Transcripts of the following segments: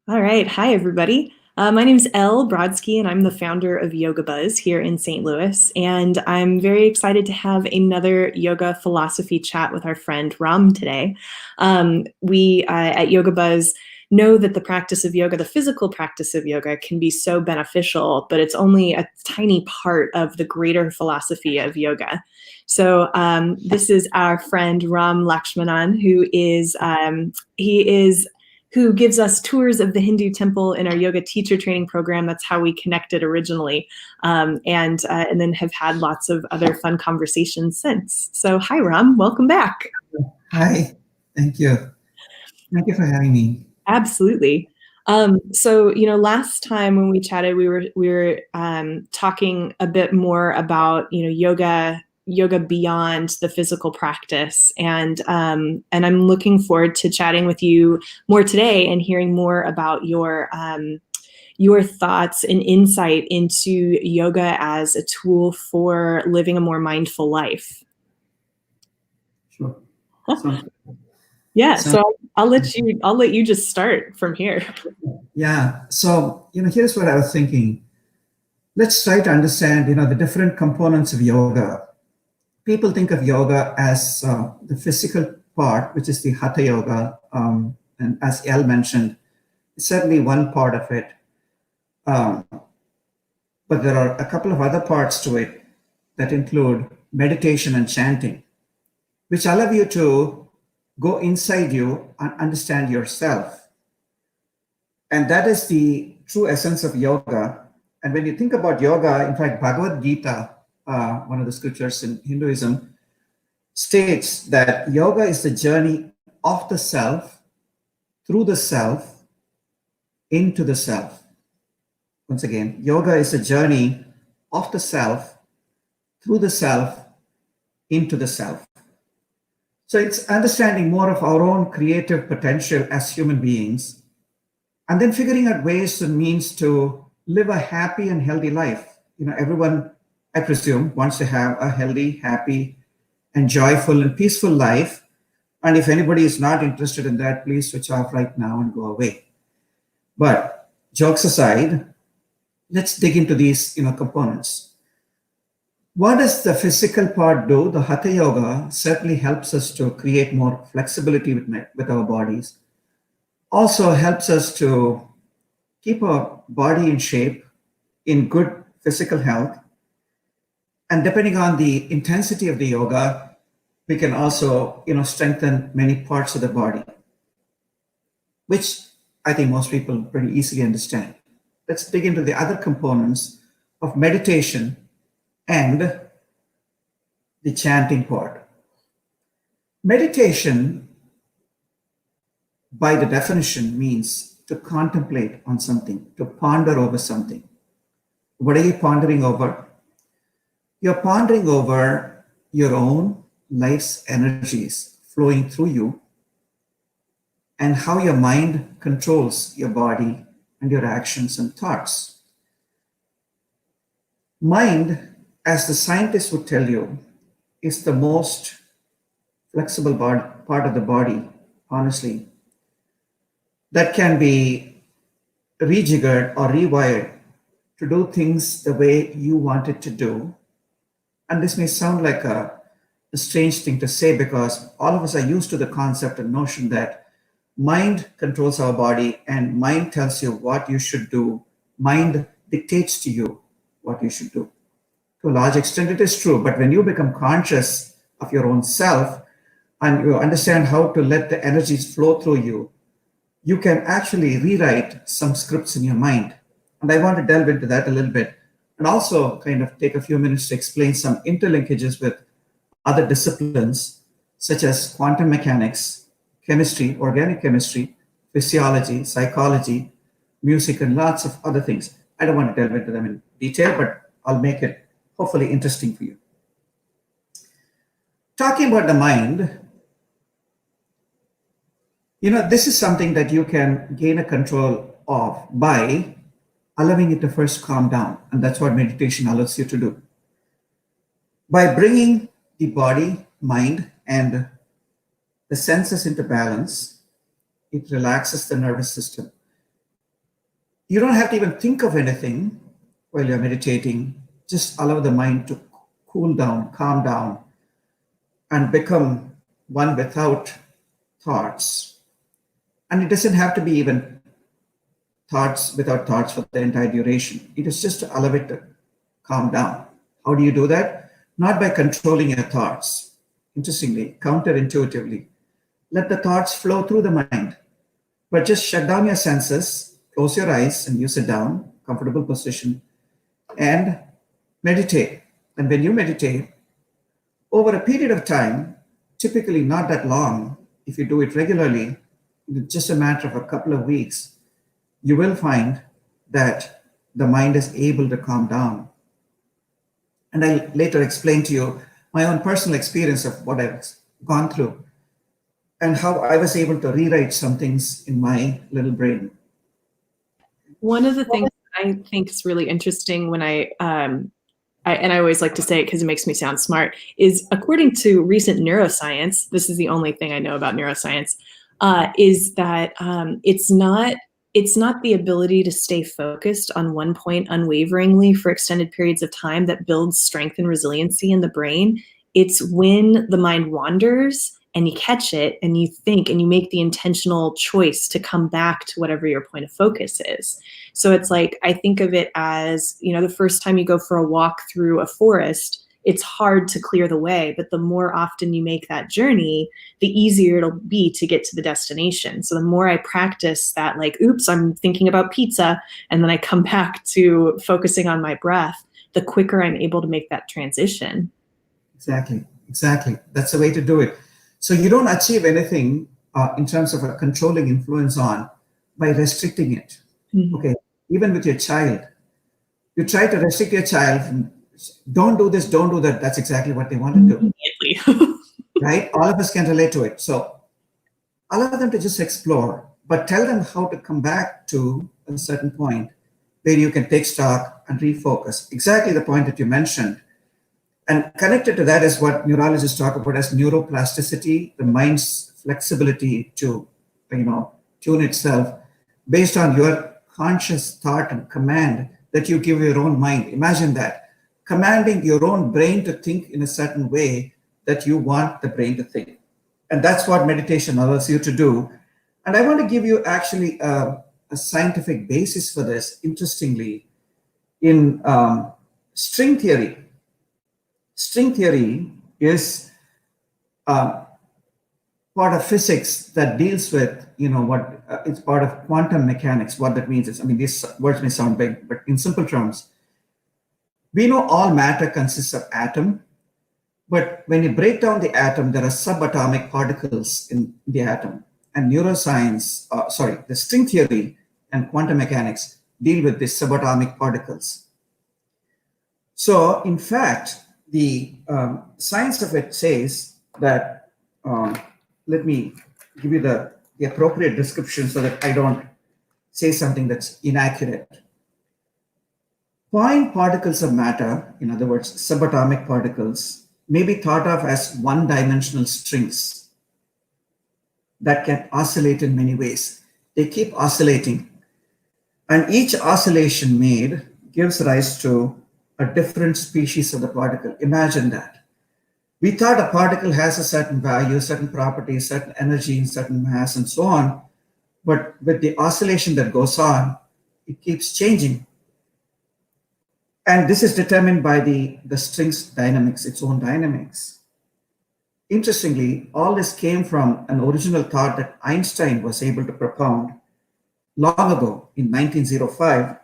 All right. Hi, everybody. My name is Elle Brodsky, and I'm the founder of Yoga Buzz here in St. Louis. And I'm very excited to have another yoga philosophy chat with our friend Ram today. We at Yoga Buzz know that the practice of yoga, the physical practice of yoga, can be so beneficial, but it's only a tiny part of the greater philosophy of yoga. So this is our friend Ram Lakshmanan, who gives us tours of the Hindu temple in our yoga teacher training program. That's how we connected originally, and then have had lots of other fun conversations since. So hi, Ram. Welcome back. Hi, thank you. Thank you for having me. Absolutely. So last time when we chatted, we were talking a bit more about yoga beyond the physical practice, and I'm looking forward to chatting with you more today and hearing more about your thoughts and insight into yoga as a tool for living a more mindful life. Sure. Sounds good. Yeah, Sounds so I'll let you just start from here. Yeah. So, here's what I was thinking. Let's try to understand, the different components of yoga. People think of yoga as the physical part, which is the hatha yoga. And as Elle mentioned, it's certainly one part of it. Um, but there are a couple of other parts to it that include meditation and chanting, which allow you to go inside you and understand yourself. And that is the true essence of yoga. And when you think about yoga, in fact, Bhagavad Gita, one of the scriptures in Hinduism, states that yoga is the journey of the self, through the self, into the self. Once again, yoga is a journey of the self, through the self, into the self. So it's understanding more of our own creative potential as human beings, and then figuring out ways and means to live a happy and healthy life. Everyone, I presume, wants to have a healthy, happy, and joyful and peaceful life. And if anybody is not interested in that, please switch off right now and go away. But jokes aside, let's dig into these components. What does the physical part do? The hatha yoga certainly helps us to create more flexibility with our bodies. Also helps us to keep our body in shape, in good physical health. And depending on the intensity of the yoga, we can also, strengthen many parts of the body, which I think most people pretty easily understand. Let's dig into the other components of meditation and the chanting part. Meditation, by the definition, means to contemplate on something, to ponder over something. What are you pondering over? You're pondering over your own life's energies flowing through you and how your mind controls your body and your actions and thoughts. Mind, as the scientists would tell you, is the most flexible part of the body, honestly, that can be rejiggered or rewired to do things the way you want it to do. And this may sound like a strange thing to say because all of us are used to the concept and notion that mind controls our body and mind tells you what you should do. Mind dictates to you what you should do. To a large extent, it is true. But when you become conscious of your own self and you understand how to let the energies flow through you, you can actually rewrite some scripts in your mind. And I want to delve into that a little bit and also kind of take a few minutes to explain some interlinkages with other disciplines such as quantum mechanics, chemistry, organic chemistry, physiology, psychology, music, and lots of other things. I don't want to delve into them in detail, but I'll make it hopefully interesting for you. Talking about the mind, this is something that you can gain a control of by allowing it to first calm down. And that's what meditation allows you to do. By bringing the body, mind, and the senses into balance, it relaxes the nervous system. You don't have to even think of anything while you're meditating. Just allow the mind to cool down, calm down, and become one without thoughts. And it doesn't have to be even thoughts without thoughts for the entire duration. It is just to allow it to calm down. How do you do that? Not by controlling your thoughts. Interestingly, counterintuitively, let the thoughts flow through the mind, but just shut down your senses, close your eyes, and you sit down, comfortable position, and meditate. And when you meditate, over a period of time, typically not that long, if you do it regularly, in just a matter of a couple of weeks, you will find that the mind is able to calm down. And I'll later explain to you my own personal experience of what I've gone through and how I was able to rewrite some things in my little brain. One of the things I think is really interesting when and I always like to say it because it makes me sound smart, is according to recent neuroscience, this is the only thing I know about neuroscience, is that it's not the ability to stay focused on one point unwaveringly for extended periods of time that builds strength and resiliency in the brain. It's when the mind wanders and you catch it and you think and you make the intentional choice to come back to whatever your point of focus is. So it's like, I think of it as, the first time you go for a walk through a forest, it's hard to clear the way, but the more often you make that journey, the easier it'll be to get to the destination. So the more I practice that, like, oops, I'm thinking about pizza, and then I come back to focusing on my breath, the quicker I'm able to make that transition. Exactly. That's the way to do it. So you don't achieve anything in terms of a controlling influence on by restricting it. Mm-hmm. Okay, even with your child, you try to restrict your child from, don't do this, don't do that. That's exactly what they want to do. Immediately. Right? All of us can relate to it. So allow them to just explore, but tell them how to come back to a certain point where you can take stock and refocus. Exactly the point that you mentioned. And connected to that is what neurologists talk about as neuroplasticity, the mind's flexibility to, tune itself based on your conscious thought and command that you give your own mind. Imagine that, commanding your own brain to think in a certain way that you want the brain to think. And that's what meditation allows you to do. And I want to give you actually a scientific basis for this, interestingly, in string theory. String theory is part of physics that deals with, it's part of quantum mechanics. What that means is, these words may sound big, but in simple terms, we know all matter consists of atom, but when you break down the atom, there are subatomic particles in the atom. And neuroscience, the string theory and quantum mechanics deal with these subatomic particles. So, in fact, the science of it says that, let me give you the appropriate description so that I don't say something that's inaccurate. Point particles of matter, in other words, subatomic particles, may be thought of as one-dimensional strings that can oscillate in many ways. They keep oscillating, and each oscillation made gives rise to a different species of the particle. Imagine that. We thought a particle has a certain value, certain property, certain energy, certain mass, and so on. But with the oscillation that goes on, it keeps changing. And this is determined by the string's dynamics, its own dynamics. Interestingly, all this came from an original thought that Einstein was able to propound long ago in 1905,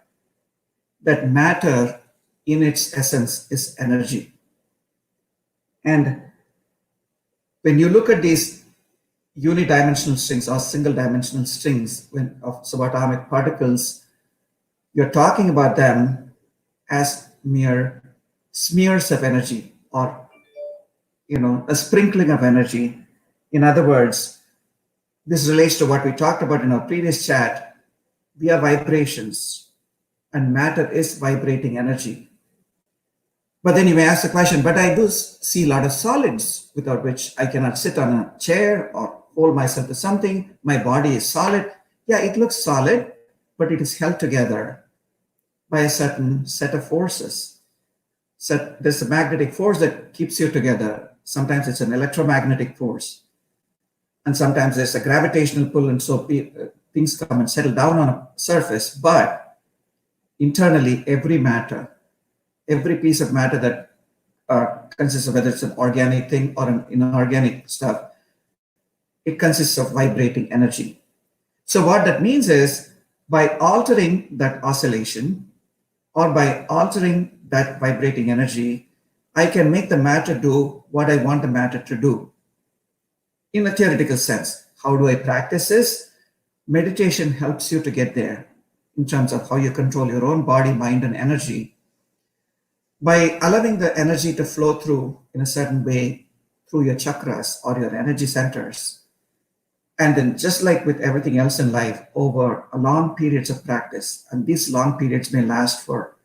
that matter in its essence is energy. And when you look at these unidimensional strings or single dimensional strings of subatomic particles, you're talking about them as mere smears of energy, or a sprinkling of energy. In other words, this relates to what we talked about in our previous chat. We are vibrations, and matter is vibrating energy. But then you may ask the question, but I do see a lot of solids without which I cannot sit on a chair or hold myself to something. My body is solid. Yeah, it looks solid, but it is held together by a certain set of forces. So there's a magnetic force that keeps you together. Sometimes it's an electromagnetic force, and sometimes there's a gravitational pull, and so things come and settle down on a surface. But internally, every matter, every piece of matter that consists of whether it's an organic thing or an inorganic stuff, it consists of vibrating energy. So what that means is by altering that oscillation or by altering that vibrating energy, I can make the matter do what I want the matter to do. In a theoretical sense, how do I practice this? Meditation helps you to get there in terms of how you control your own body, mind, and energy by allowing the energy to flow through in a certain way through your chakras or your energy centers. And then just like with everything else in life, over a long periods of practice, and these long periods may last for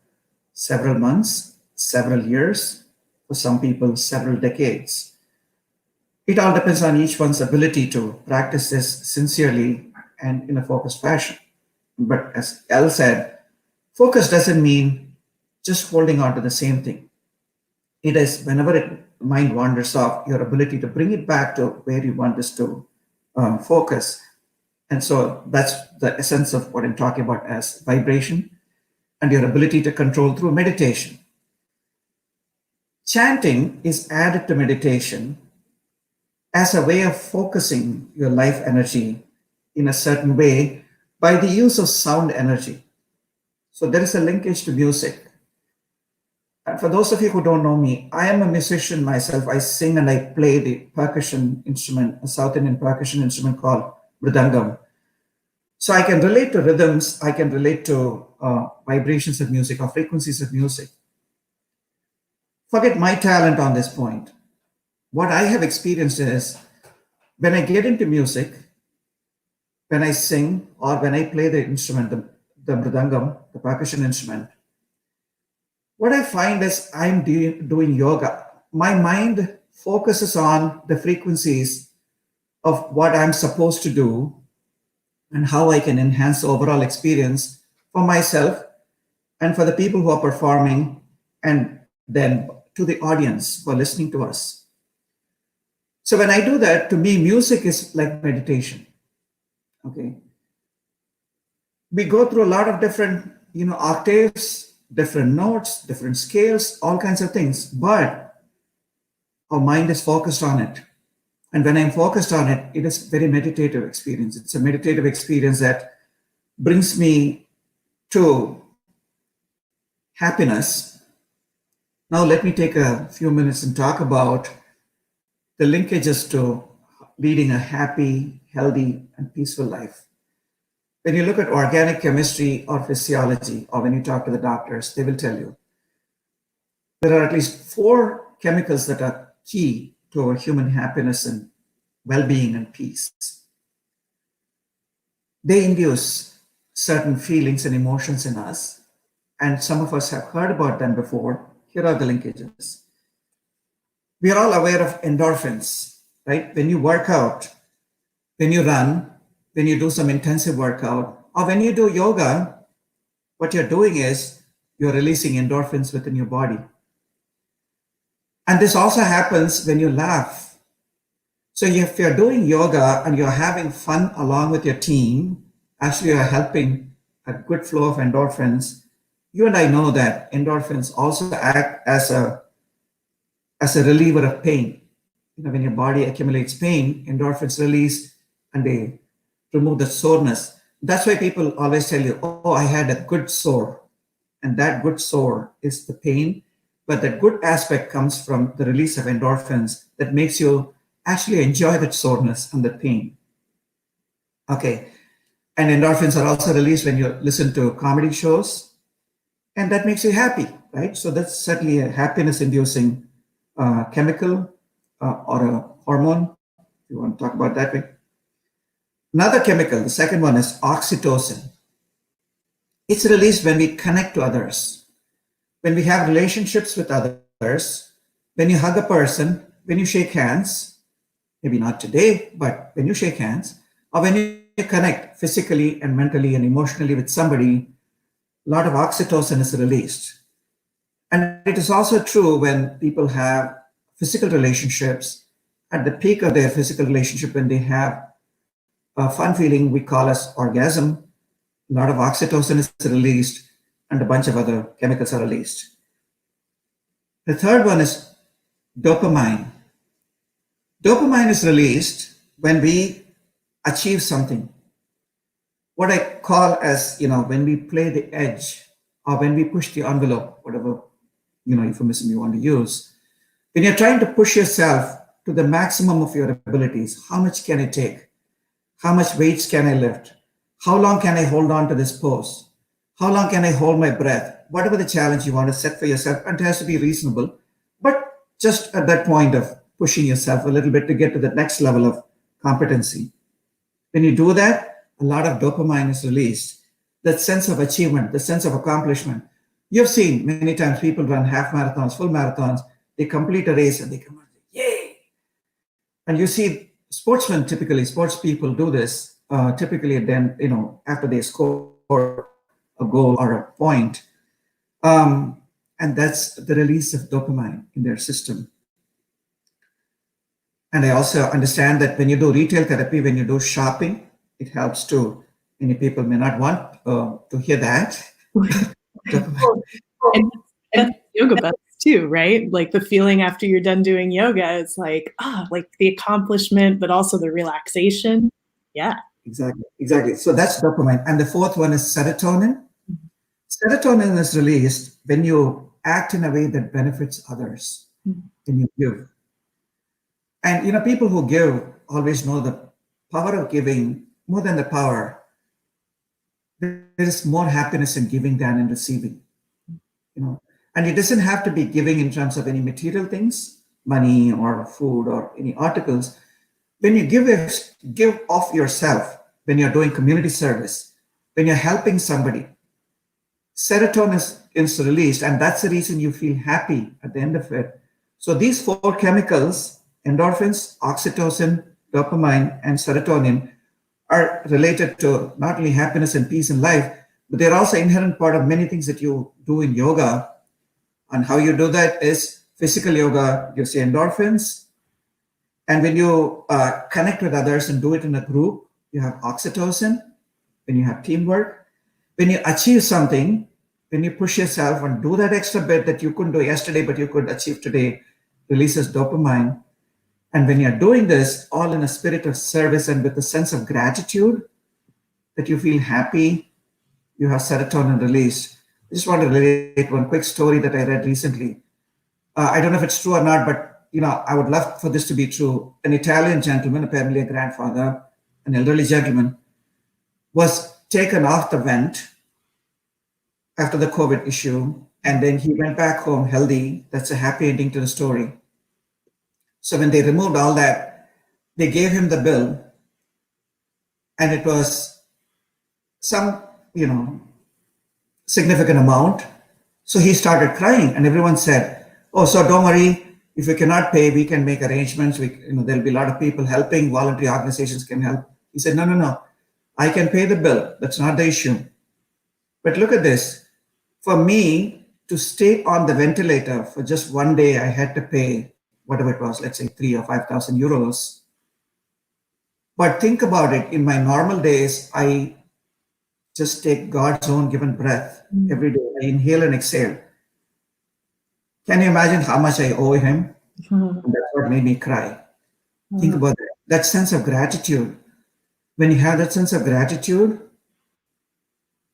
several months, several years, for some people, several decades. It all depends on each one's ability to practice this sincerely and in a focused fashion. But as Elle said, focus doesn't mean just holding on to the same thing. It is whenever mind wanders off, your ability to bring it back to where you want this to focus. And so that's the essence of what I'm talking about as vibration and your ability to control through meditation. Chanting is added to meditation as a way of focusing your life energy in a certain way by the use of sound energy. So there is a linkage to music. And for those of you who don't know me, I am a musician myself. I sing and I play the percussion instrument, a South Indian percussion instrument called mridangam. So I can relate to rhythms, I can relate to vibrations of music or frequencies of music. Forget my talent on this point. What I have experienced is when I get into music, when I sing or when I play the instrument, the mridangam, the percussion instrument, what I find is I'm doing yoga. My mind focuses on the frequencies of what I'm supposed to do and how I can enhance the overall experience for myself and for the people who are performing and then to the audience who are listening to us. So when I do that, to me, music is like meditation. Okay. We go through a lot of different, octaves, different notes, different scales, all kinds of things, but our mind is focused on it. And when I'm focused on it, it is very meditative experience. It's a meditative experience that brings me to happiness. Now let me take a few minutes and talk about the linkages to leading a happy, healthy, and peaceful life. When you look at organic chemistry or physiology, or when you talk to the doctors, they will tell you there are at least 4 chemicals that are key to our human happiness and well-being and peace. They induce certain feelings and emotions in us, and some of us have heard about them before. Here are the linkages. We are all aware of endorphins, right? When you work out, when you run, when you do some intensive workout, or when you do yoga, what you're doing is you're releasing endorphins within your body. And this also happens when you laugh. So if you're doing yoga and you're having fun along with your team, actually you're helping a good flow of endorphins. You and I know that endorphins also act as a reliever of pain. When your body accumulates pain, endorphins release and they remove the soreness. That's why people always tell you, oh, I had a good sore. And that good sore is the pain. But the good aspect comes from the release of endorphins that makes you actually enjoy that soreness and the pain. Okay. And endorphins are also released when you listen to comedy shows. And that makes you happy, right? So that's certainly a happiness-inducing chemical or a hormone, if you want to talk about that way. Another chemical, the second one is oxytocin. It's released when we connect to others, when we have relationships with others, when you hug a person, when you shake hands, maybe not today, but when you shake hands, or when you you connect physically and mentally and emotionally with somebody, a lot of oxytocin is released. And it is also true when people have physical relationships, at the peak of their physical relationship, when they have a fun feeling we call as orgasm, a lot of oxytocin is released and a bunch of other chemicals are released. The third one is dopamine. Dopamine is released when we achieve something. What I call as, when we play the edge or when we push the envelope, whatever, euphemism you want to use. When you're trying to push yourself to the maximum of your abilities, how much can I take? How much weights can I lift? How long can I hold on to this pose? How long can I hold my breath? Whatever the challenge you want to set for yourself, and it has to be reasonable, but just at that point of pushing yourself a little bit to get to the next level of competency. When you do that, a lot of dopamine is released. That sense of achievement, the sense of accomplishment. You've seen many times people run half marathons, full marathons, they complete a race and they come out, yay! And you see sportsmen, typically, sports people do this, typically then, after they score a goal or a point. And that's the release of dopamine in their system. And I also understand that when you do retail therapy, when you do shopping, it helps too. Many people may not want to hear that. And that's yoga buzz too, right? Like the feeling after you're done doing yoga, it's like, like the accomplishment, but also the relaxation. Yeah. Exactly. So that's dopamine. And the fourth one is serotonin. Serotonin is released when you act in a way that benefits others, when you give. And people who give always know the power of giving more than the power. There is more happiness in giving than in receiving. And it doesn't have to be giving in terms of any material things, money or food or any articles. When you give of yourself, when you're doing community service, when you're helping somebody, serotonin is released, and that's the reason you feel happy at the end of it. So these four chemicals, endorphins, oxytocin, dopamine, and serotonin, are related to not only happiness and peace in life, but they're also inherent part of many things that you do in yoga. And how you do that is physical yoga, you say endorphins. And when you connect with others and do it in a group, you have oxytocin. When you have teamwork, when you achieve something, when you push yourself and do that extra bit that you couldn't do yesterday, but you could achieve today, releases dopamine. And when you're doing this all in a spirit of service and with a sense of gratitude, that you feel happy, you have serotonin released. I just want to relate one quick story that I read recently. I don't know if it's true or not, but I would love for this to be true. An Italian gentleman, apparently a grandfather, an elderly gentleman, was taken off the vent after the COVID issue, and then he went back home healthy. That's a happy ending to the story. So when they removed all that, they gave him the bill, and it was some, significant amount. So he started crying, and everyone said, "Oh, so don't worry. If you cannot pay, we can make arrangements. There'll be a lot of people helping. Voluntary organizations can help." He said, "No. I can pay the bill. That's not the issue. But look at this. For me to stay on the ventilator for just one day, I had to pay whatever it was, let's say 3,000 or 5,000 euros. But think about it. In my normal days, I just take God's own given breath every day. I inhale and exhale. Can you imagine how much I owe him?" And that's what made me cry. Think about that sense of gratitude. When you have that sense of gratitude,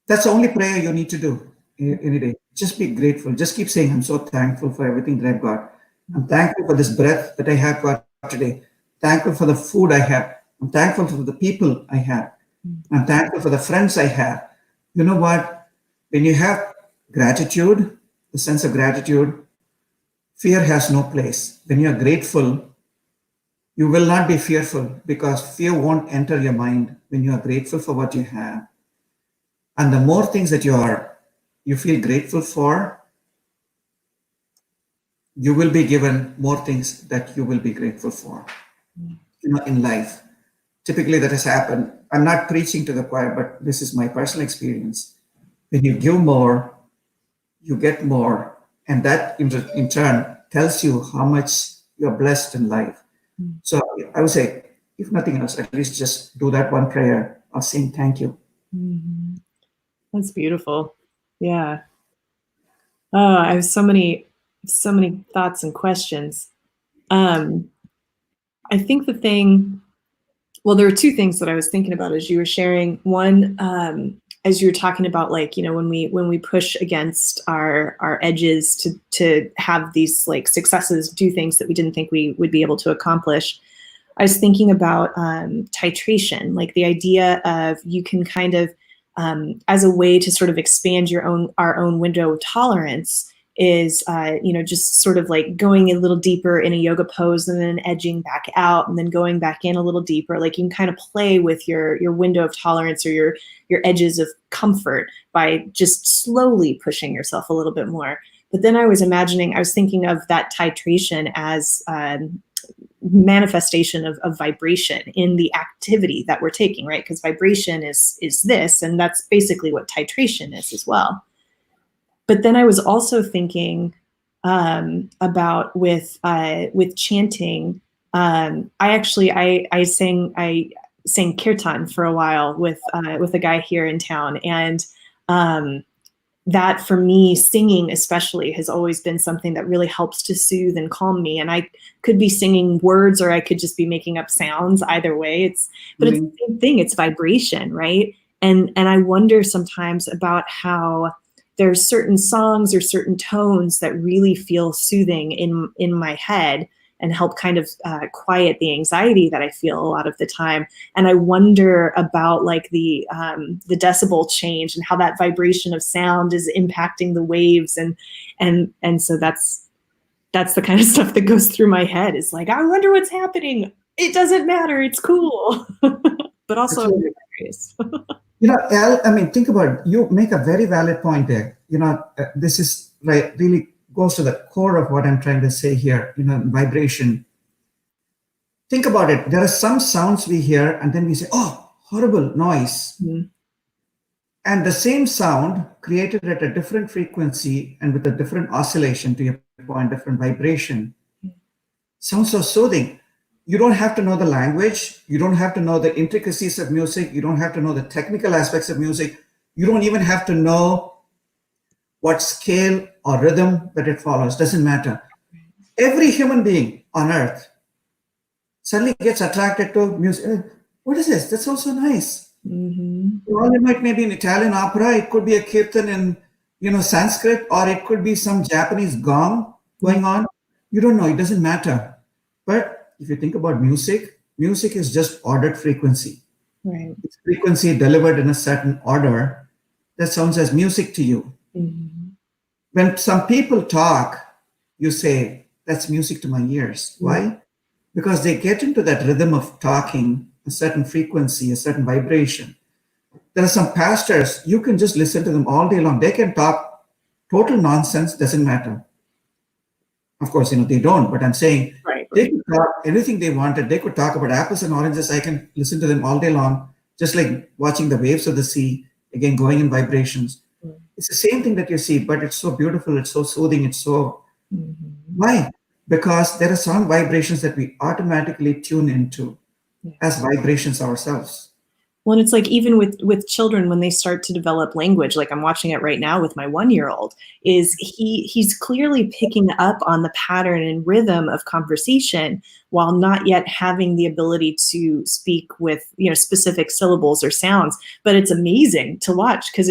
that's the only prayer you need to do any day. Just be grateful. Just keep saying, "I'm so thankful for everything that I've got. I'm thankful for this breath that I have got today. Thankful for the food I have. I'm thankful for the people I have. I'm thankful for the friends I have." You know what? When you have gratitude, the sense of gratitude, fear has no place. When you're grateful, you will not be fearful because fear won't enter your mind when you are grateful for what you have. And the more things that you feel grateful for, you will be given more things that you will be grateful for, in life. typically that has happened. I'm not preaching to the choir, but this is my personal experience. When you give more, you get more. And that in turn tells you how much you're blessed in life. So I would say, if nothing else, at least just do that one prayer of saying thank you. Mhm. That's beautiful. Yeah. Oh, I have so many thoughts and questions. Um, I think well, there were two things that I was thinking about as you were sharing. One, as you were talking about, like, when we push against our edges to have these like successes, do things that we didn't think we would be able to accomplish. I was thinking about titration, like the idea of you can kind of, as a way to sort of expand our own window of tolerance, is just sort of like going a little deeper in a yoga pose and then edging back out and then going back in a little deeper. Like you can kind of play with your window of tolerance or your edges of comfort by just slowly pushing yourself a little bit more. But then I was thinking of that titration as manifestation of vibration in the activity that we're taking, right? Because vibration is this, and that's basically what titration is as well. But then I was also thinking about with chanting. I sang kirtan for a while with a guy here in town, and that for me, singing especially, has always been something that really helps to soothe and calm me. And I could be singing words or I could just be making up sounds. Either way, it's the same thing. It's vibration, right? And I wonder sometimes about how there's certain songs or certain tones that really feel soothing in my head and help kind of quiet the anxiety that I feel a lot of the time. And I wonder about like the decibel change and how that vibration of sound is impacting the waves, and so that's the kind of stuff that goes through my head. It's like, I wonder what's happening. It doesn't matter. It's cool, but also curious. Al, I mean, think about it. You make a very valid point there. This is right, really goes to the core of what I'm trying to say here. Vibration. Think about it. There are some sounds we hear and then we say, oh, horrible noise. Mm-hmm. And the same sound created at a different frequency and with a different oscillation, to your point, different vibration, sounds so soothing. You don't have to know the language. You don't have to know the intricacies of music. You don't have to know the technical aspects of music. You don't even have to know what scale or rhythm that it follows. Doesn't matter. Every human being on earth suddenly gets attracted to music. What is this? That's also nice. Mm-hmm. Well, it might maybe an Italian opera. It could be a kirtan in Sanskrit, or it could be some Japanese gong going on. You don't know. It doesn't matter. But if you think about music, music is just ordered frequency. Right. It's frequency delivered in a certain order that sounds as music to you. Mm-hmm. When some people talk, you say, that's music to my ears. Mm-hmm. Why? Because they get into that rhythm of talking, a certain frequency, a certain vibration. There are some pastors, you can just listen to them all day long. They can talk total nonsense, doesn't matter. Of course, they don't, but I'm saying they could talk anything they wanted. They could talk about apples and oranges. I can listen to them all day long, just like watching the waves of the sea, again, going in vibrations. Mm-hmm. It's the same thing that you see, but it's so beautiful. It's so soothing. It's so, why? Because there are sound vibrations that we automatically tune into as vibrations ourselves. Well, and it's like even with children, when they start to develop language, like I'm watching it right now with my 1-year-old, is he's clearly picking up on the pattern and rhythm of conversation while not yet having the ability to speak with specific syllables or sounds. But it's amazing to watch because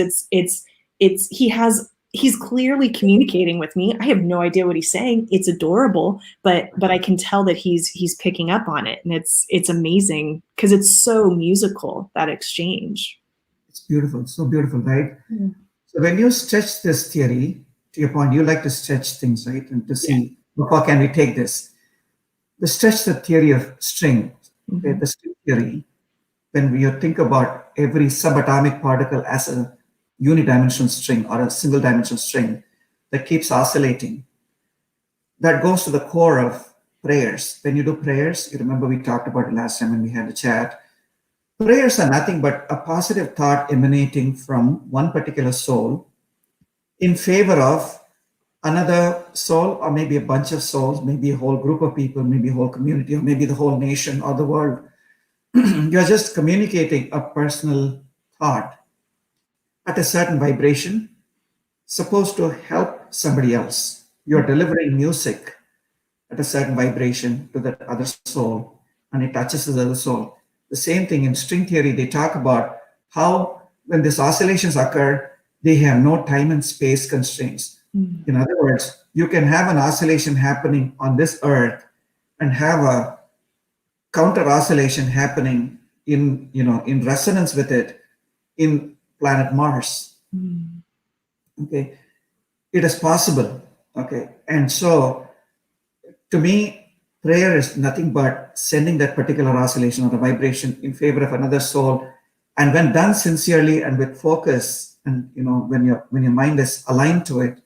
he's clearly communicating with me. I have no idea what he's saying. It's adorable, but I can tell that he's picking up on it, and it's amazing because it's so musical, that exchange. It's beautiful, it's so beautiful, right? Yeah. So when you stretch this theory, to your point, you like to stretch things, right? And to see how can we take this? The stretch the theory of string, okay? The string theory, when you think about every subatomic particle as a unidimensional string or a single dimensional string that keeps oscillating. That goes to the core of prayers. When you do prayers, you remember we talked about it last time when we had a chat. Prayers are nothing but a positive thought emanating from one particular soul in favor of another soul, or maybe a bunch of souls, maybe a whole group of people, maybe a whole community, or maybe the whole nation or the world. You're just communicating a personal thought at a certain vibration, supposed to help somebody else. You're delivering music at a certain vibration to that other soul, and it touches the other soul. The same thing in string theory, they talk about how when these oscillations occur, they have no time and space constraints. In other words, you can have an oscillation happening on this earth and have a counter oscillation happening in resonance with it in planet Mars. Okay, it is possible. Okay, and so to me, prayer is nothing but sending that particular oscillation or the vibration in favor of another soul, and when done sincerely and with focus, and when your mind is aligned to it,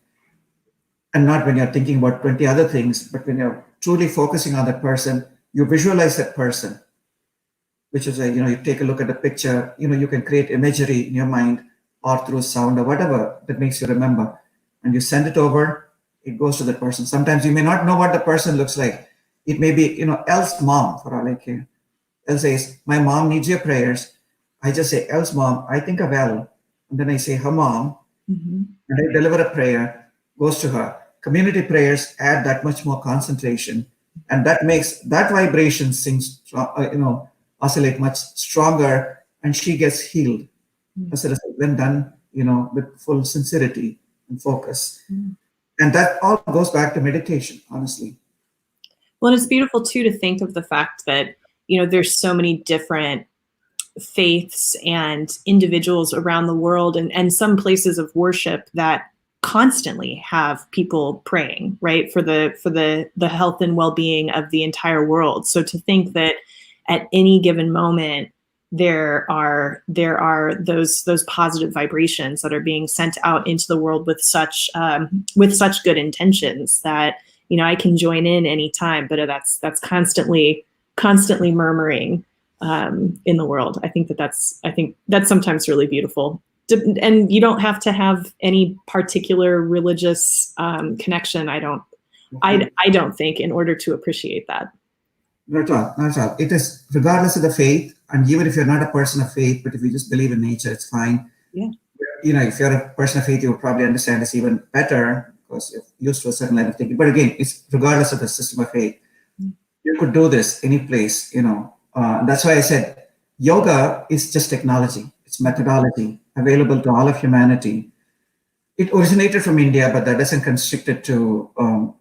and not when you're thinking about 20 other things, but when you're truly focusing on that person, you visualize that person, which is you take a look at the picture, you can create imagery in your mind or through sound or whatever that makes you remember, and you send it over. It goes to the person. Sometimes you may not know what the person looks like. It may be Elle's mom, for all I care. Elle says, my mom needs your prayers. I just say, Elle's mom, I think of Elle, and then I say her mom, and I deliver a prayer, goes to her. Community prayers add that much more concentration, and that makes that vibration oscillate much stronger, and she gets healed when done with full sincerity and focus. And that all goes back to meditation, honestly. Well, and it's beautiful too to think of the fact that there's so many different faiths and individuals around the world, and some places of worship that constantly have people praying, right, for the health and well-being of the entire world. So to think that at any given moment there are those positive vibrations that are being sent out into the world with such good intentions that I can join in anytime, but that's constantly murmuring in the world. I think that's sometimes really beautiful. And you don't have to have any particular religious connection. I don't think, in order to appreciate that. Not at all. Not at all. It is regardless of the faith, and even if you're not a person of faith, but if you just believe in nature, it's fine. Yeah. If you're a person of faith, you will probably understand this even better because you're used to a certain line of thinking. But again, it's regardless of the system of faith. You could do this any place. That's why I said yoga is just technology. It's methodology available to all of humanity. It originated from India, but that doesn't constrict it to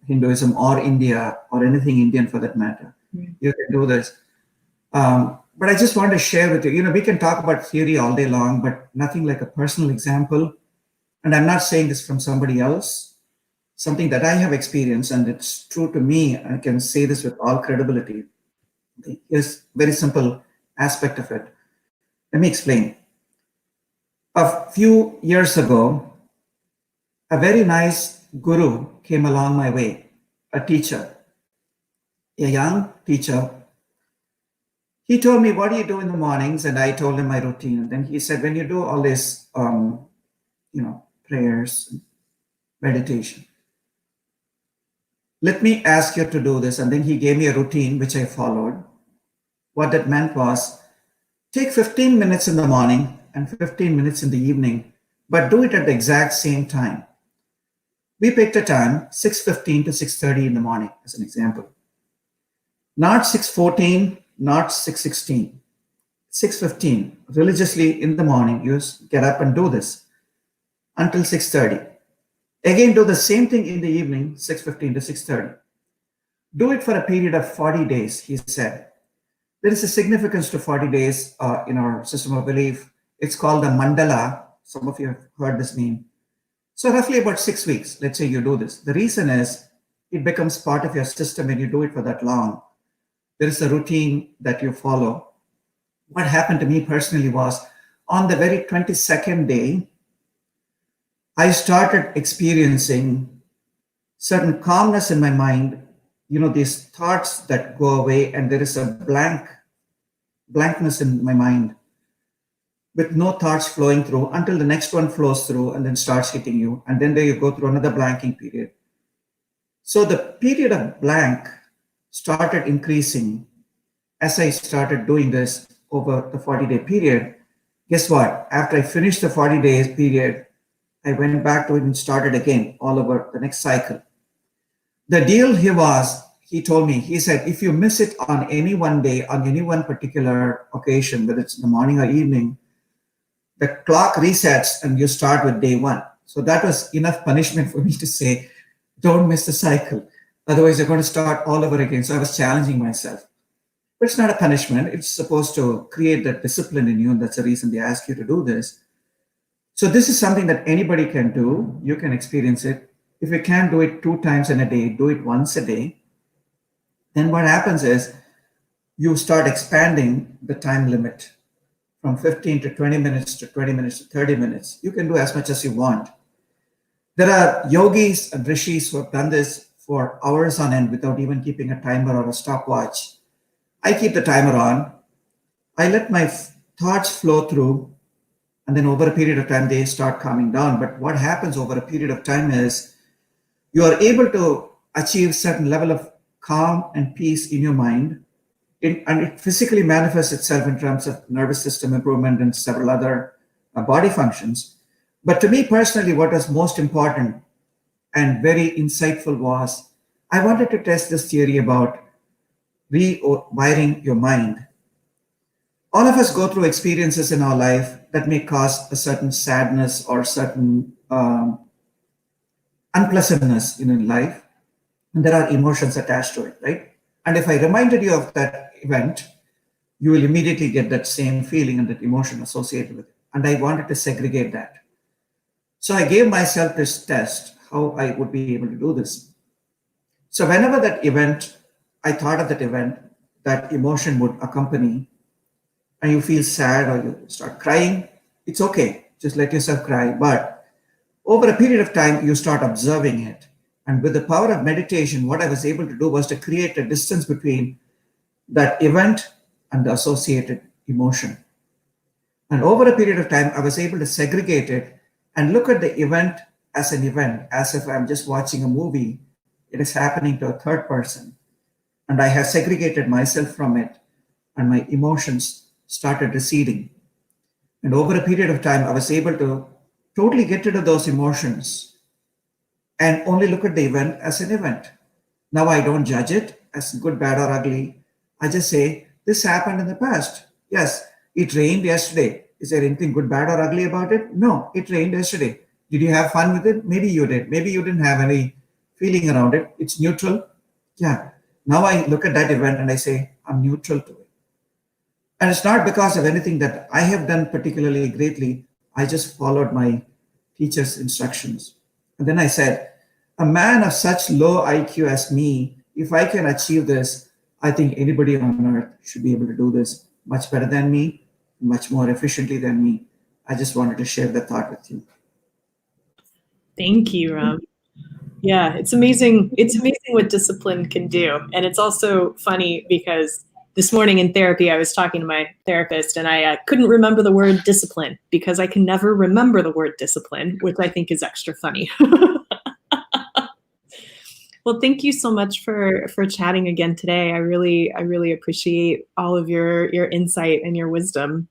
Hinduism or India or anything Indian for that matter. You can do this. But I just want to share with you, we can talk about theory all day long, but nothing like a personal example. And I'm not saying this from somebody else, something that I have experienced, and it's true to me. I can say this with all credibility. Okay. Here's a very simple aspect of it. Let me explain. A few years ago, a very nice guru came along my way, a teacher, a young teacher. He told me, what do you do in the mornings? And I told him my routine. And then he said, when you do all this, prayers, meditation, let me ask you to do this. And then he gave me a routine, which I followed. What that meant was, take 15 minutes in the morning and 15 minutes in the evening, but do it at the exact same time. We picked a time, 6:15 to 6:30 in the morning, as an example. Not 6:14, not 6:16, 6:15. Religiously in the morning, you get up and do this until 6:30. Again, do the same thing in the evening, 6:15 to 6:30. Do it for a period of 40 days, he said. There is a significance to 40 days in our system of belief. It's called the mandala. Some of you have heard this name. So roughly about 6 weeks, let's say you do this. The reason is it becomes part of your system when you do it for that long. There is a routine that you follow. What happened to me personally was on the very 22nd day, I started experiencing certain calmness in my mind, these thoughts that go away, and there is a blankness in my mind. with no thoughts flowing through until the next one flows through and then starts hitting you. And then there you go through another blanking period. So the period of blank started increasing as I started doing this over the 40-day period. Guess what? After I finished the 40 days period, I went back to it and started again all over the next cycle. The deal here was, he told me, he said, if you miss it on any one day, on any one particular occasion, whether it's in the morning or evening, the clock resets and you start with day one. So that was enough punishment for me to say, don't miss the cycle. Otherwise, you're going to start all over again. So I was challenging myself. But it's not a punishment. It's supposed to create that discipline in you. And that's the reason they ask you to do this. So this is something that anybody can do. You can experience it. If you can't do it 2 times in a day, do it once a day. Then what happens is you start expanding the time limit from 15 to 20 minutes to 20 minutes to 30 minutes. You can do as much as you want. There are yogis and rishis who have done this for hours on end without even keeping a timer or a stopwatch. I keep the timer on. I let my thoughts flow through, and then over a period of time, they start calming down. But what happens over a period of time is you are able to achieve certain level of calm and peace in your mind, and it physically manifests itself in terms of nervous system improvement and several other body functions. But to me personally, what was most important and very insightful was I wanted to test this theory about rewiring your mind. All of us go through experiences in our life that may cause a certain sadness or certain unpleasantness in life. And there are emotions attached to it, right? And if I reminded you of that event, you will immediately get that same feeling and that emotion associated with it. And I wanted to segregate that. So I gave myself this test, how I would be able to do this. So whenever that event, I thought of that event, that emotion would accompany, and you feel sad or you start crying, it's okay. Just let yourself cry. But over a period of time, you start observing it. And with the power of meditation, what I was able to do was to create a distance between that event and the associated emotion. And over a period of time, I was able to segregate it and look at the event as an event, as if I'm just watching a movie. It is happening to a third person. And I have segregated myself from it, and my emotions started receding. And over a period of time, I was able to totally get rid of those emotions and only look at the event as an event. Now I don't judge it as good, bad, or ugly. I just say, this happened in the past. Yes, it rained yesterday. Is there anything good, bad, or ugly about it? No, it rained yesterday. Did you have fun with it? Maybe you did. Maybe you didn't have any feeling around it. It's neutral. Yeah. Now I look at that event and I say, I'm neutral to it. And it's not because of anything that I have done particularly greatly. I just followed my teacher's instructions. And then I said, a man of such low IQ as me, if I can achieve this, I think anybody on earth should be able to do this much better than me, much more efficiently than me. I just wanted to share that thought with you. Thank you, Ram. Yeah, it's amazing. It's amazing what discipline can do. And it's also funny because this morning in therapy, I was talking to my therapist and I couldn't remember the word discipline because I can never remember the word discipline, which I think is extra funny. Well, thank you so much for chatting again today. I really appreciate all of your insight and your wisdom.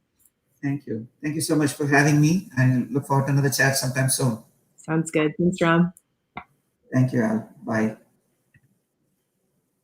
Thank you. Thank you so much for having me. I look forward to another chat sometime soon. Sounds good. Thanks, Ram. Thank you, Al. Bye.